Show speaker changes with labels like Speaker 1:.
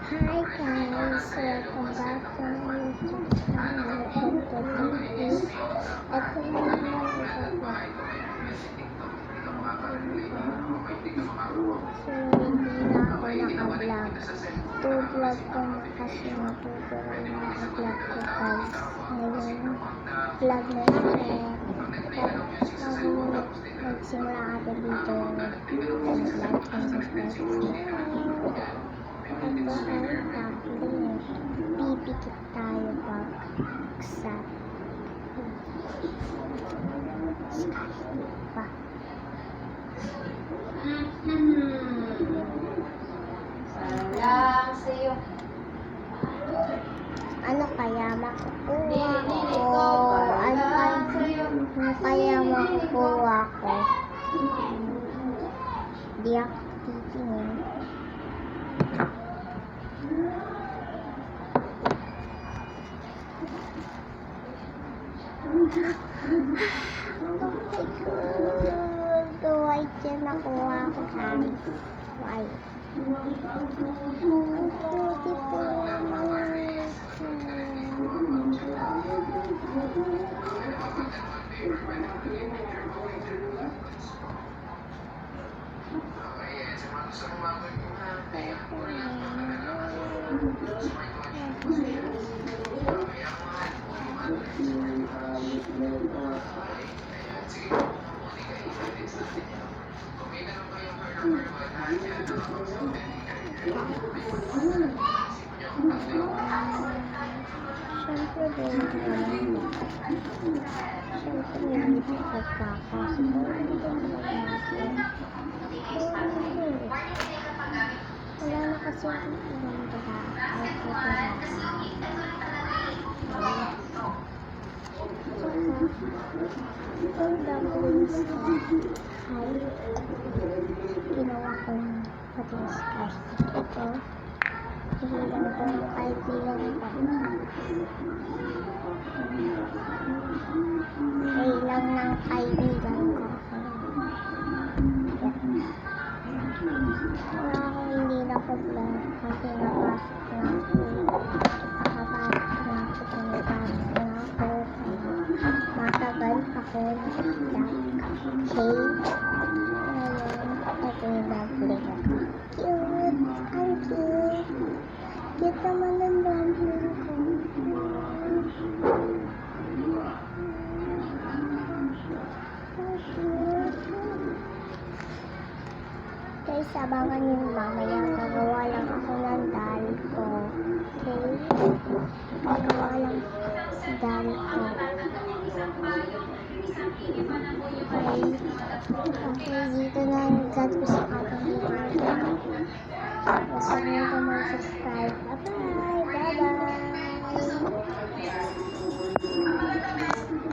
Speaker 1: Hi guys, welcome back to my YouTube channel. And today is, ito na naman ito. So, hindi na ako naka-vlog. To-vlog ko na kasi natutuloy na i-vlog ko guys. Ngayon, vlog na siya. Nagsimula ako dito. Nag-vlog and subscribe. Ito ay tablet. Pipikit tayo sa pa.
Speaker 2: Salam sa'yo.
Speaker 1: Ano kaya makukuha ko? Ano kaya makukuha ko? Di ako titingin. Why dyan nakuha ko guys? Why? Beautiful naman. Siyempre din hindi ko pagkakasok. Wala na kasi akong itong dumplings ay ginawa ko ng patinis guys. Ito hilang ko kahit hilang pa. Hilang ng kaibigan ko. Wala akong hindi nakaplan kasi napasok na ako. Nakapasok na ako. Pinipasok na ako. Matagal ako nag-vlog. Okay? Ngayon, ito yung dumpling ako. Cute! Ang cute! Cute naman ang dumpling ko. Guys, abangan nyo mamaya. Gagawa lang ako ng dal ko. Okay? Gagawa lang dal ko. Okay, dito na ang gad ko sa kapag dito. Basta nyo ito